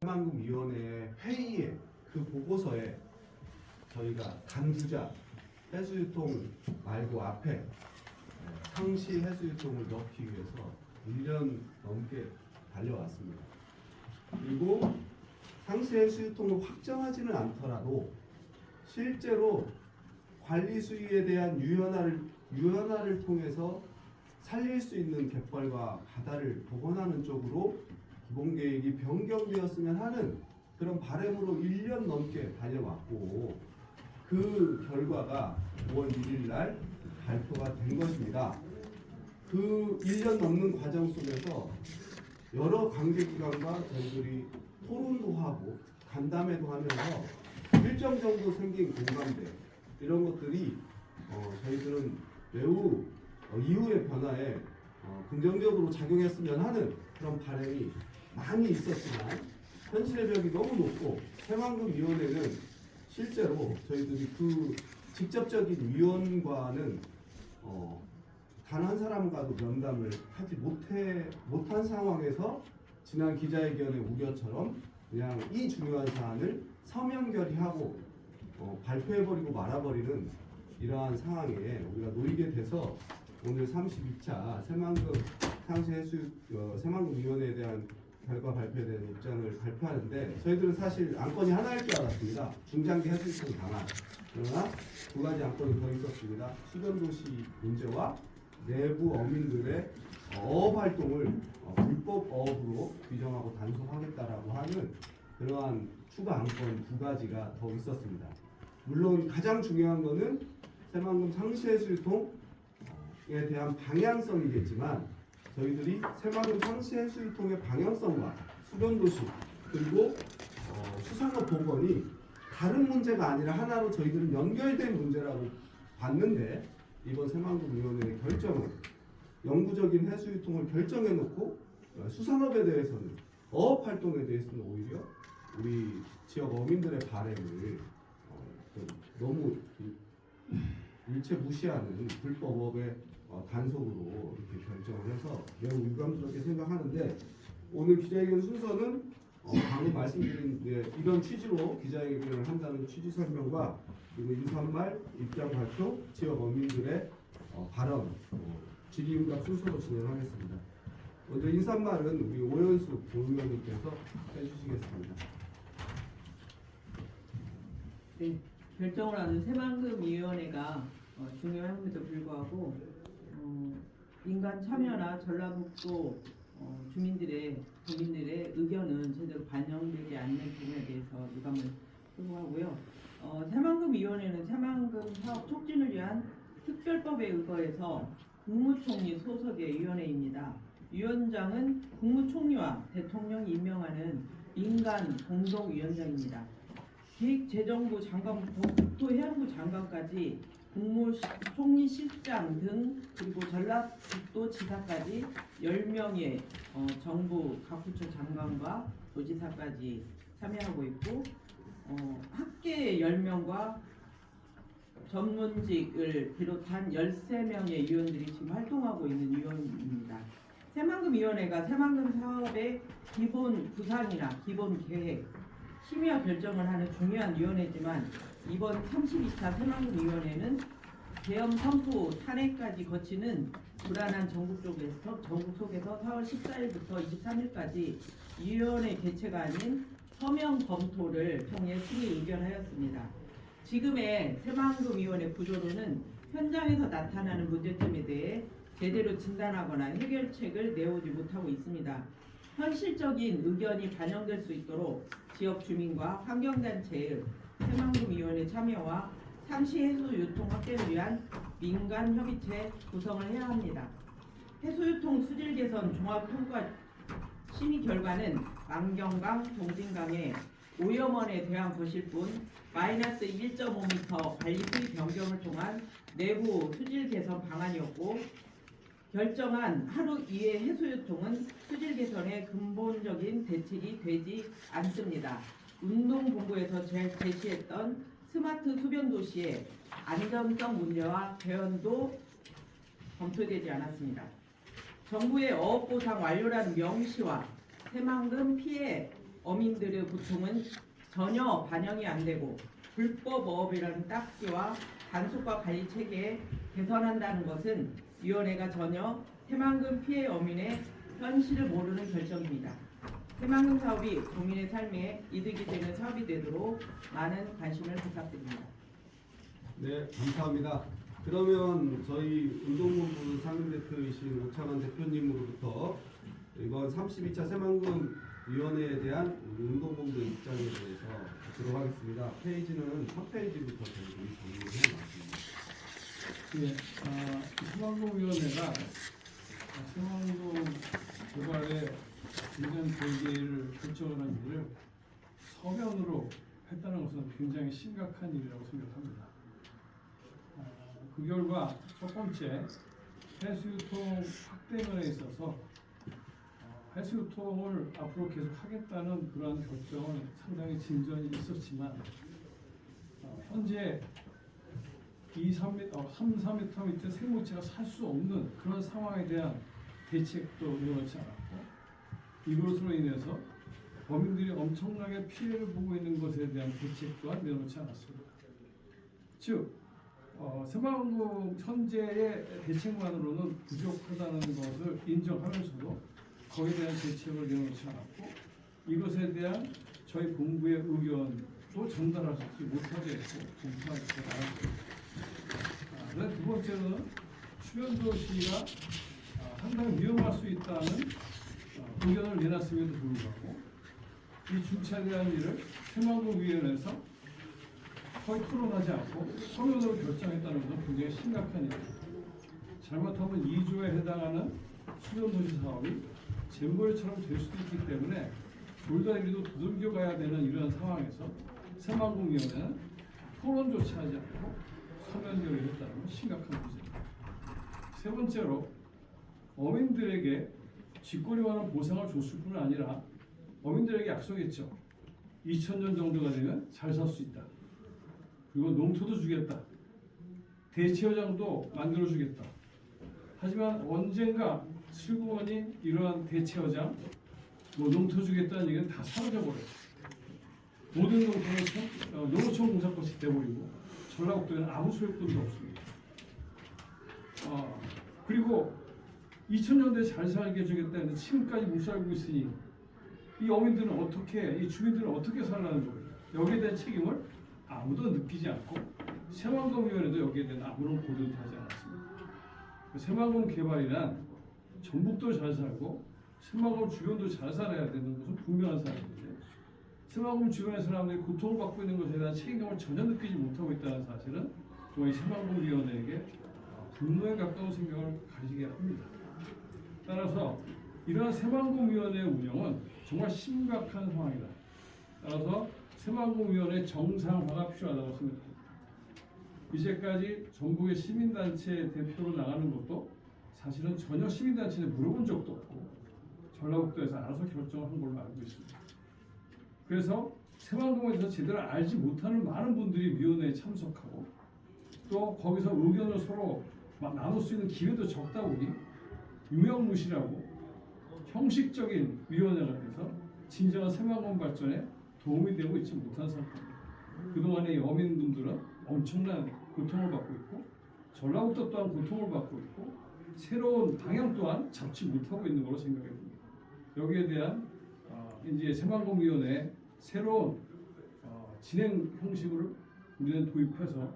새만금위원회 회의에 그 보고서에 저희가 단주자 해수유통 말고 앞에 상시 해수유통을 넣기 위해서 1년 넘게 달려왔습니다. 그리고 상시 해수유통을 확정하지는 않더라도 실제로 관리 수위에 대한 유연화를 통해서 살릴 수 있는 갯벌과 바다를 복원하는 쪽으로 기본 계획이 변경되었으면 하는 그런 바람으로 1년 넘게 달려왔고, 그 결과가 5월 1일 날 발표가 된 것입니다. 그 1년 넘는 과정 속에서 여러 관계기관과 저희들이 토론도 하고 간담회도 하면서 일정 정도 생긴 공감대, 이런 것들이 저희들은 매우 이후의 변화에 긍정적으로 작용했으면 하는 그런 바람이 많이 있었지만, 현실의 벽이 너무 높고 새만금위원회는 실제로 저희들이 그 직접적인 위원과는 단 한 사람과도 면담을 하지 못한 상황에서 지난 기자회견의 우려처럼 그냥 이 중요한 사안을 서면 결의하고 발표해버리고 말아버리는 이러한 상황에 우리가 놓이게 돼서 오늘 32차 새만금위원회에 대한 결과 발표에 대한 입장을 발표하는데, 저희들은 사실 안건이 하나일 줄 알았습니다. 중장기 해수유통 방안. 그러나 두 가지 안건이 더 있었습니다. 수변도시 문제와 내부 어민들의 어업 활동을 불법 어업으로 규정하고 단속하겠다라고 하는 그러한 추가 안건 두 가지가 더 있었습니다. 물론 가장 중요한 것은 새만금 상시해수유통에 대한 방향성이겠지만, 저희들이 새만금 상시해수유통의 방향성과 수변도시 그리고 수산업 복원이 다른 문제가 아니라 하나로 저희들은 연결된 문제라고 봤는데, 이번 새만금위원회의 결정은 영구적인 해수유통을 결정해놓고 수산업에 대해서는, 어업 활동에 대해서는 오히려 우리 지역 어민들의 바램을 너무 일체 무시하는 불법업의 단속으로 이렇게 결정을 해서 매우 유감스럽게 생각하는데, 오늘 기자회견 순서는 방금 말씀드린 이런 취지로 기자회견을 한다는 취지 설명과 그리고 인사말, 입장 발표, 지역 어민들의 발언, 질의응답 순서로 진행하겠습니다. 먼저 인사말은 우리 오연숙 본위원님께서 해주시겠습니다. 네, 결정을 하는 새만금위원회가 중요함에도 불구하고 민간 참여나 전라북도 국민들의 의견은 제대로 반영되지 않는 부분에 대해서 유감을 표하고요. 새만금위원회는 새만금 사업 촉진을 위한 특별법에 의거해서 국무총리 소속의 위원회입니다. 위원장은 국무총리와 대통령이 임명하는 민간 공동위원장입니다. 기획재정부 장관부터 국토해양부 장관까지 국무총리실장 등 그리고 전라북도 지사까지 10명의 정부 각 부처 장관과 도지사까지 참여하고 있고, 학계 10명과 전문직을 비롯한 13명의 위원들이 지금 활동하고 있는 위원입니다. 새만금위원회가 새만금 사업의 기본 구상이나 기본 계획, 심의와 결정을 하는 중요한 위원회지만, 이번 32차 새만금위원회는 계엄 선포 탄핵까지 거치는 불안한 전국 속에서 4월 14일부터 23일까지 위원회 개최가 아닌 서명 검토를 통해 심의 의견하였습니다. 지금의 새만금위원회 구조로는 현장에서 나타나는 문제점에 대해 제대로 진단하거나 해결책을 내오지 못하고 있습니다. 현실적인 의견이 반영될 수 있도록 지역 주민과 환경단체의 새만금위원회 참여와 상시 해수유통 확대를 위한 민간협의체 구성을 해야 합니다. 해수유통 수질 개선 종합평가 심의 결과는 망경강, 동진강의 오염원에 대한 것일 뿐 마이너스 1.5m 관리 수위 변경을 통한 내부 수질 개선 방안이었고, 결정한 하루 이외 해수유통은 수질 개선에 근본적인 대책이 되지 않습니다. 운동본부에서 제시했던 스마트 수변도시의 안전성 문제와 개헌도 검토되지 않았습니다. 정부의 어업보상 완료라는 명시와 새만금 피해 어민들의 고통은 전혀 반영이 안 되고 불법 어업이라는 딱지와 단속과 관리 체계에 개선한다는 것은 위원회가 전혀 새만금 피해 어민의 현실을 모르는 결정입니다. 새만금 사업이 국민의 삶에 이득이 되는 사업이 되도록 많은 관심을 부탁드립니다. 네, 감사합니다. 그러면 저희 운동본부 상임대표이신 오창환 대표님으로부터 이번 32차 새만금 위원회에 대한 운동본부 입장에 대해서 듣도록 하겠습니다. 페이지는 첫 페이지부터 저희 정리해 놨습니다. 예, 새만금위원회가 새만금 개발의 진전 계기를 결정을 한 일을 서면으로 했다는 것은 굉장히 심각한 일이라고 생각합니다. 그 결과 첫 번째, 해수유통 확대면에 있어서 해수유통을 앞으로 계속 하겠다는 그러한 결정은 상당히 진전이 있었지만 현재 3, 4m 밑에 생물체가 살 수 없는 그런 상황에 대한 대책도 내놓지 않았고 이것으로 인해서 범인들이 엄청나게 피해를 보고 있는 것에 대한 대책 또한 내놓지 않았습니다. 즉 새만금 현재의 대책만으로는 부족하다는 것을 인정하면서도 거기에 대한 대책을 내놓지 않았고 이것에 대한 저희 본부의 의견도 전달하지 못하게 했고 공표하지 않았습니다. 두 번째는 수변도시가 상당히 위험할 수 있다는 의견을 내놨음에도 불구하고 이 주차에 대한 일을 새만금위원회에서 거의 토론하지 않고 서면으로 결정했다는 것은 굉장히 심각한 일입니다. 잘못하면 2조에 해당하는 수변도시 사업이 잼버리처럼 될 수도 있기 때문에 돌다리도 두들겨 가야 되는 이러한 상황에서 새만금위원회는 토론조차 하지 않고 서면 결의했다는 건 심각한 문제입니다. 세 번째로 어민들에게 쥐꼬리만한 보상을 줬을 뿐 아니라 어민들에게 약속했죠. 2000년 정도가 되면 잘 살 수 있다. 그리고 농토도 주겠다. 대체어장도 만들어주겠다. 하지만 언젠가 슬그머니 이러한 대체어장, 농토 주겠다는 얘기는 다 사라져버려요. 모든 농토는 농어촌 공사꽃이 돼버리고 전라북도에는 아무 소용돌이도 없습니다. 그리고 2000년대에 잘 살게 해주겠다는데 지금까지 못 살고 있으니 이 어민들은 어떻게, 이 주민들은 어떻게 살라는 거예요. 여기에 대한 책임을 아무도 느끼지 않고 새만금위원회도 여기에 대한 아무런 보도도 하지 않았습니다. 새만금 개발이란 전북도 잘 살고 새만금 주변도 잘 살아야 되는 것은 분명한 사실인데 새만금 주변의 사람들이 고통을 받고 있는 것에 대한 책임감을 전혀 느끼지 못하고 있다는 사실은 저희 새만금위원회에게 분노에 가까운 생각을 가지게 합니다. 따라서 이러한 새만금위원회 운영은 정말 심각한 상황이다. 따라서 새만금위원회 정상화가 필요하다고 생각합니다. 이제까지 전국의 시민단체 대표로 나가는 것도 사실은 전혀 시민단체에 물어본 적도 없고 전라북도에서 알아서 결정을 한 걸로 알고 있습니다. 그래서 새만금에 대해서 제대로 알지 못하는 많은 분들이 위원회에 참석하고 또 거기서 의견을 서로 나눌 수 있는 기회도 적다 보니 유명무실하고 형식적인 위원회가 돼서 진정한 새만금 발전에 도움이 되고 있지 못한 상태입니다. 그동안의 어민분들은 엄청난 고통을 받고 있고 전라북도 또한 고통을 받고 있고 새로운 방향 또한 잡지 못하고 있는 걸로 생각해 봅니다. 여기에 대한 이제 새만금위원회 새로운 진행 형식을 우리는 도입해서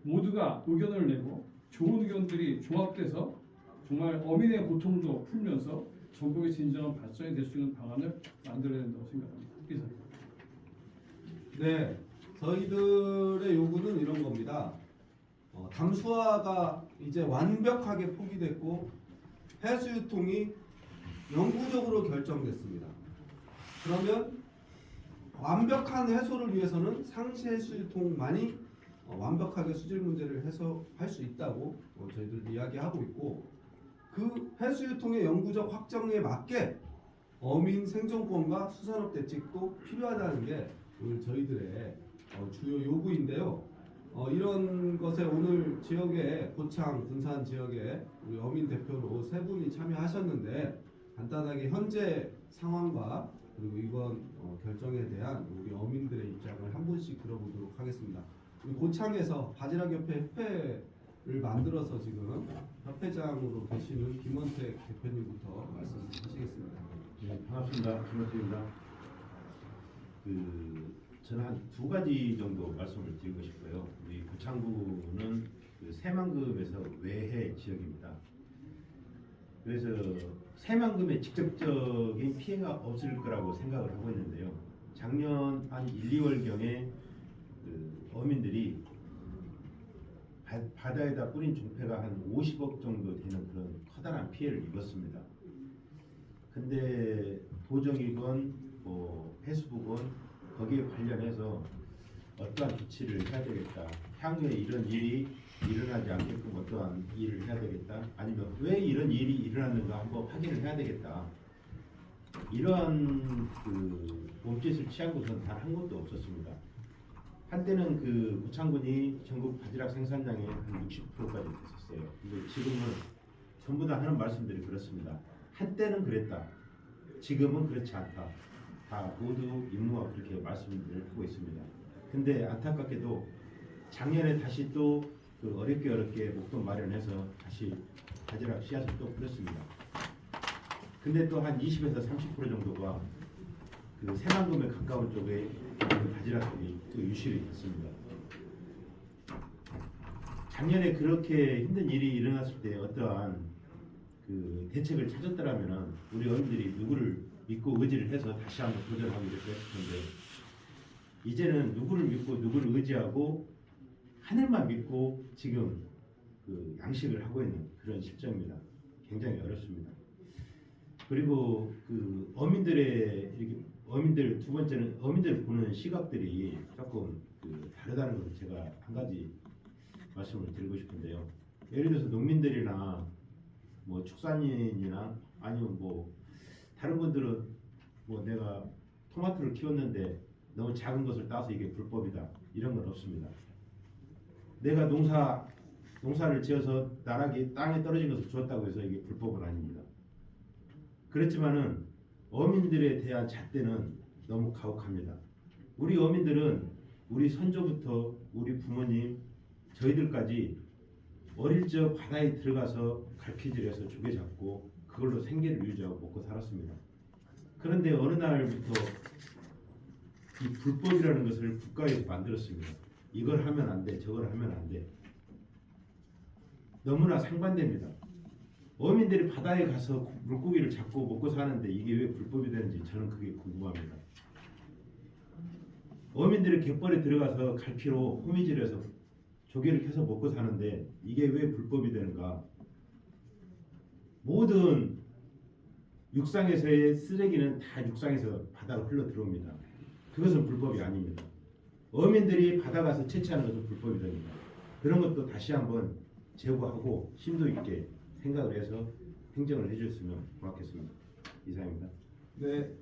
모두가 의견을 내고 좋은 의견들이 종합돼서 정말 어민의 고통도 풀면서 전국의 진정한 발전이 될 수 있는 방안을 만들어야 된다고 생각합니다. 이상입니다. 네, 저희들의 요구는 이런 겁니다. 담수화가 이제 완벽하게 포기됐고 해수유통이 영구적으로 결정됐습니다. 그러면 완벽한 해소를 위해서는 상시해수유통만이 완벽하게 수질 문제를 해소할 수 있다고 저희들 이야기하고 있고 그 해수유통의 영구적 확정에 맞게 어민 생존권과 수산업 대책도 필요하다는 게 오늘 저희들의 주요 요구인데요. 이런 것에 오늘 지역에 고창, 군산 지역에 우리 어민 대표로 세 분이 참여하셨는데 간단하게 현재 상황과 그리고 이번 결정에 대한 우리 어민들의 입장을 한 분씩 들어보도록 하겠습니다. 우리 고창에서 바지락협회 협회를 만들어서 지금 협회장으로 계시는 김원택 대표님부터 말씀하시겠습니다. 네, 반갑습니다. 김원택입니다. 저는 한 두 가지 정도 말씀을 드리고 싶어요. 우리 고창군은 새만금에서 외해 지역입니다. 그래서 새만금에 직접적인 피해가 없을 거라고 생각을 하고 있는데요. 작년 한 1, 2월경에 어민들이 바다에다 뿌린 종폐가 한 50억 정도 되는 그런 커다란 피해를 입었습니다. 근데 도정이건 해수부건 거기에 관련해서 어떠한 조치를 해야 되겠다. 향후에 이런 일이 일어나지 않게끔 어떠한 일을 해야 되겠다. 아니면 왜 이런 일이 일어났는가 한번 확인을 해야 되겠다. 이러한 몸짓을 취한 곳은 단 한 곳도 없었습니다. 한때는 고창군이 전국 바지락 생산량의 한 60%까지 됐었어요. 근데 지금은 전부 다 하는 말씀들이 그렇습니다. 한때는 그랬다. 지금은 그렇지 않다. 다 모두 임무가 그렇게 말씀을 하고 있습니다. 근데 안타깝게도 작년에 다시 또 어렵게 목돈 마련해서 다시 바지락 씨앗을 또 뿌렸습니다. 근데 또 한 20에서 30% 정도가 새만금에 가까운 쪽에 바지락들이 또 유실이 됐습니다. 작년에 그렇게 힘든 일이 일어났을 때 어떠한 대책을 찾았더라면 우리 어민들이 누구를 믿고 의지를 해서 다시 한번 도전하기로 했을 텐데 이제는 누구를 믿고 누구를 의지하고 하늘만 믿고 지금 양식을 하고 있는 그런 실정입니다. 굉장히 어렵습니다. 그리고 어민들 두 번째는 어민들 보는 시각들이 조금 다르다는 것을 제가 한 가지 말씀을 드리고 싶은데요. 예를 들어서 농민들이나 축산인이나 아니면 다른 분들은 내가 토마토를 키웠는데 너무 작은 것을 따서 이게 불법이다 이런 건 없습니다. 내가 농사를 지어서 나락이 땅에 떨어진 것을 주었다고 해서 이게 불법은 아닙니다. 그렇지만은 어민들에 대한 잣대는 너무 가혹합니다. 우리 어민들은 우리 선조부터 우리 부모님 저희들까지 어릴 적 바다에 들어가서 갈퀴질해서 조개 잡고 그걸로 생계를 유지하고 먹고 살았습니다. 그런데 어느 날부터 이 불법이라는 것을 국가에서 만들었습니다. 이걸 하면 안 돼, 저걸 하면 안 돼. 너무나 상반됩니다. 어민들이 바다에 가서 물고기를 잡고 먹고 사는데 이게 왜 불법이 되는지 저는 그게 궁금합니다. 어민들이 갯벌에 들어가서 갈피로 호미질해서 조개를 캐서 먹고 사는데 이게 왜 불법이 되는가? 모든 육상에서의 쓰레기는 다 육상에서 바다로 흘러 들어옵니다. 그것은 불법이 아닙니다. 어민들이 바다 가서 채취하는 것은 불법이 됩니다. 그런 것도 다시 한번 제고하고 심도 있게 생각을 해서 행정을 해주셨으면 고맙겠습니다. 이상입니다. 네.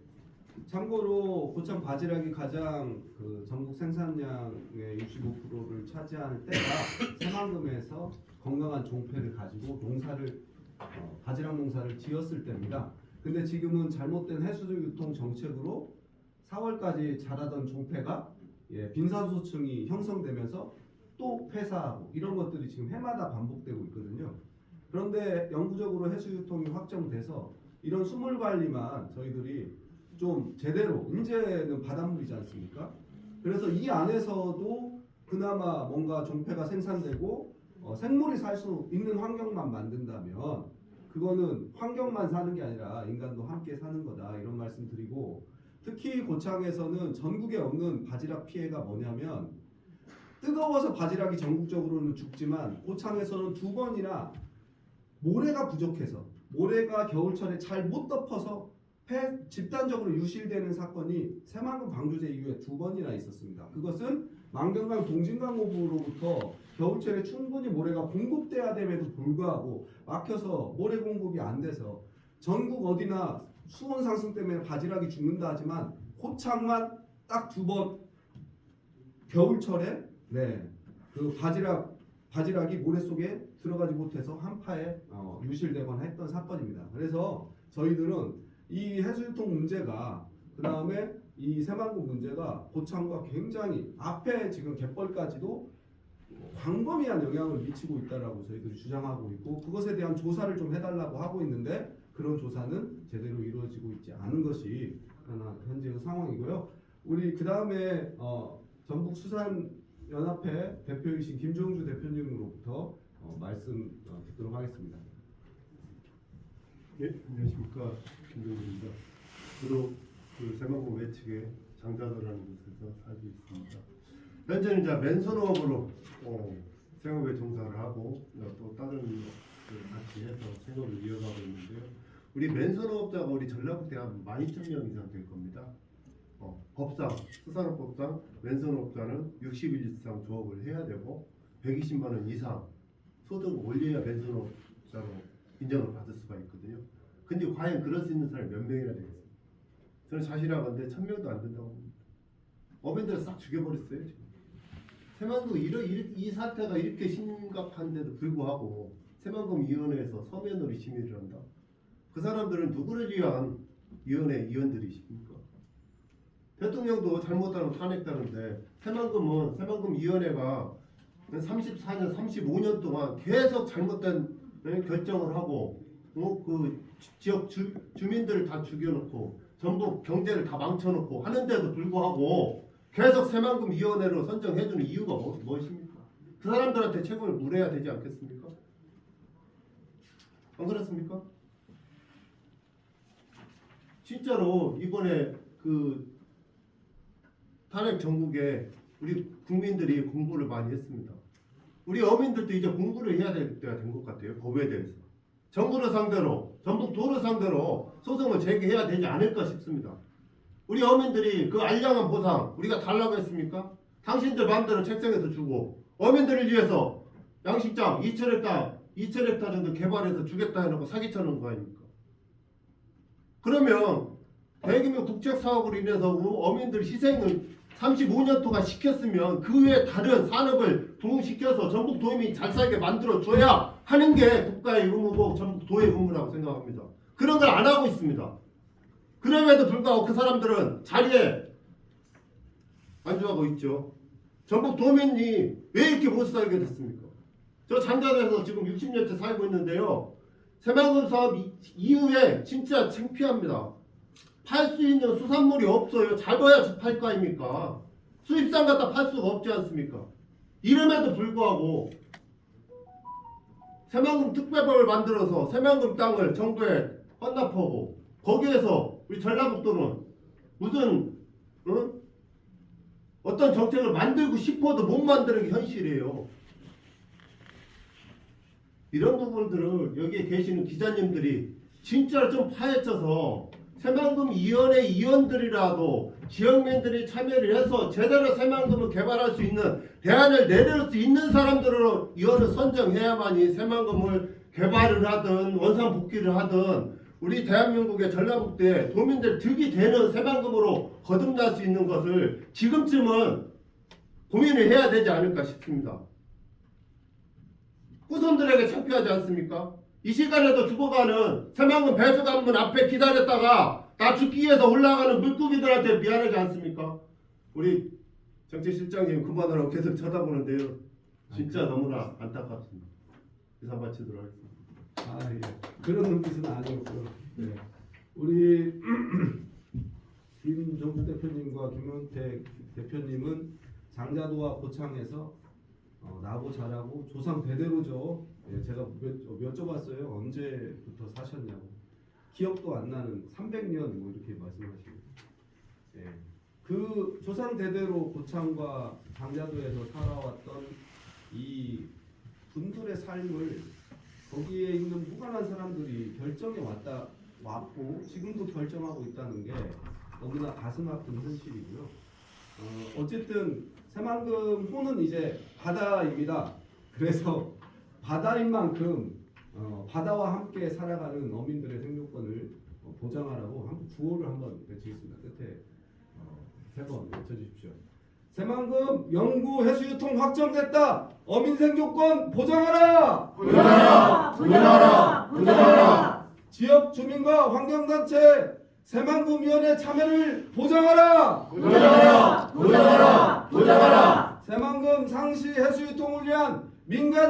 참고로 고창 바지락이 가장 전국 생산량의 65%를 차지하는 때가 새만금에서 건강한 종폐를 가지고 바지락 농사를 지었을 때입니다. 근데 지금은 잘못된 해수유통 정책으로 4월까지 자라던 종폐가 빈사소층이 형성되면서 또 폐사하고 이런 것들이 지금 해마다 반복되고 있거든요. 그런데 영구적으로 해수유통이 확정돼서 이런 수물 관리만 저희들이 좀 제대로 이제는 바닷물이지 않습니까? 그래서 이 안에서도 그나마 뭔가 종폐가 생산되고 생물이 살 수 있는 환경만 만든다면 그거는 환경만 사는 게 아니라 인간도 함께 사는 거다 이런 말씀 드리고 특히 고창에서는 전국에 없는 바지락 피해가 뭐냐면 뜨거워서 바지락이 전국적으로는 죽지만 고창에서는 2번이나 모래가 부족해서 모래가 겨울철에 잘 못 덮어서 집단적으로 유실되는 사건이 새만금 방조제 이후에 2번이나 있었습니다. 그것은 만경강 동진강호부로부터 겨울철에 충분히 모래가 공급돼야 됨에도 불구하고 막혀서 모래 공급이 안 돼서 전국 어디나 수온 상승 때문에 바지락이 죽는다 하지만 고창만 딱 2번 겨울철에 그 바지락이 모래 속에 들어가지 못해서 한파에 유실되거나 했던 사건입니다. 그래서 저희들은 이 해수유통 문제가 그 다음에 이 새만금 문제가 고창과 굉장히 앞에 지금 갯벌까지도 광범위한 영향을 미치고 있다라고 저희들이 주장하고 있고 그것에 대한 조사를 좀 해달라고 하고 있는데 그런 조사는 제대로 이루어지고 있지 않은 것이 하나 현재의 상황이고요. 우리 그 다음에 전북수산연합회 대표이신 김종주 대표님으로부터 말씀 듣도록 하겠습니다. 예, 안녕하십니까. 김동준입니다. 주로 그 새만금 외측에 장자도라는 곳에서 살고 있습니다. 현재는 이제 맨손업으로 생업에 종사를 하고 또 다른 것들 같이 해서 생업을 이어가고 있는데요. 우리 맨손업자가 우리 전라북도에 한 12,000명 이상 될 겁니다. 법상, 수산업법상 맨손업자는 60일 이상 조업을 해야 되고 120만 원 이상 소득을 올려야 맨손업자로 인정을 받을 수가 있거든요. 근데 과연 그럴 수 있는 사람이 몇 명이나 되겠습니까? 저는 자신하건데 1,000명도 안 된다고 봅니다. 어민들을 싹 죽여버렸어요. 지금. 새만금 이 사태가 이렇게 심각한데도 불구하고 새만금위원회에서 서면으로 심의를 한다. 그 사람들은 누구를 위한 위원회 위원들이십니까? 대통령도 잘못하면 탄핵되는데 새만금위원회가 34년, 35년 동안 계속 잘못된 결정을 하고 그 지역 주민들을 다 죽여놓고 전부 경제를 다 망쳐놓고 하는데도 불구하고 계속 새만금위원회로 선정해주는 이유가 무엇입니까? 그 사람들한테 책임을 물어야 되지 않겠습니까? 안 그렇습니까? 진짜로 이번에 그 탄핵 정국에 우리 국민들이 공부를 많이 했습니다. 우리 어민들도 이제 공부를 해야 될 때가 된 것 같아요. 법에 대해서. 정부를 상대로, 전북도를 상대로 소송을 제기해야 되지 않을까 싶습니다. 우리 어민들이 그 알량한 보상 우리가 달라고 했습니까? 당신들 마음대로 책정해서 주고 어민들을 위해서 양식장 2,000헥타 정도 개발해서 주겠다 해놓고 사기쳐놓은 거 아닙니까? 그러면 대규모 국책사업으로 인해서 어민들 희생을 35년 동안 시켰으면 그 외에 다른 산업을 부흥시켜서 전북도민이 잘 살게 만들어줘야 하는 게 국가의 의무고 전북도의 의무라고 생각합니다. 그런 걸 안 하고 있습니다. 그럼에도 불구하고 그 사람들은 자리에 안주하고 있죠. 전북도민이 왜 이렇게 못 살게 됐습니까? 저 장자도에서 지금 60년째 살고 있는데요. 새만금 사업 이후에 진짜 창피합니다. 팔 수 있는 수산물이 없어요. 잡아야 팔 거 아닙니까? 수입산 갖다 팔 수가 없지 않습니까? 이름에도 불구하고 새만금 특별법을 만들어서 새만금 땅을 정부에 헌납하고 거기에서 우리 전라북도는 무슨 어떤 정책을 만들고 싶어도 못 만드는 게 현실이에요. 이런 부분들을 여기에 계시는 기자님들이 진짜로 좀 파헤쳐서 새만금위원회 위원들이라도 지역민들이 참여를 해서 제대로 새만금을 개발할 수 있는 대안을 내릴 수 있는 사람들로 위원을 선정해야만이 새만금을 개발을 하든 원상복귀를 하든 우리 대한민국의 전라북도에 도민들 득이 되는 새만금으로 거듭날 수 있는 것을 지금쯤은 고민을 해야 되지 않을까 싶습니다. 후손들에게 창피하지 않습니까? 이 시간에도 죽어가는 새만금 배수관문 앞에 기다렸다가 나 죽기 위해서 올라가는 물고기들한테 미안하지 않습니까? 우리 정치실장님 그만하라고 계속 쳐다보는데요. 진짜 너무나 안타깝습니다. 이상 마치도록 하겠습니다. 예. 그런 눈빛은 아니었고요. 네. 우리 김종주 대표님과 김용택 대표님은 장자도와 고창에서 나고 자라고 조상 대대로죠. 예, 제가 여쭤봤어요. 언제부터 사셨냐고. 기억도 안 나는 300년 뭐 이렇게 말씀하시고. 예. 그 조상 대대로 고창과 장자도에서 살아왔던 이 분들의 삶을 거기에 있는 무관한 사람들이 결정해 왔고 지금도 결정하고 있다는 게 너무나 가슴 아픈 현실이고요. 어쨌든 새만금 호는 이제 바다입니다. 그래서 바다인 만큼 바다와 함께 살아가는 어민들의 생존권을 보장하라고 한번 구호를 한번 외치겠습니다. 끝에 세 번 외쳐주십시오. 새만금 영구 해수유통 확정됐다. 어민 생존권 보장하라. 보장하라! 보장하라! 보장하라! 지역 주민과 환경단체 새만금위원회 참여를 보장하라! 보장하라! 보장하라! 보장하라! 새만금 상시 해수 유통을 위한 민간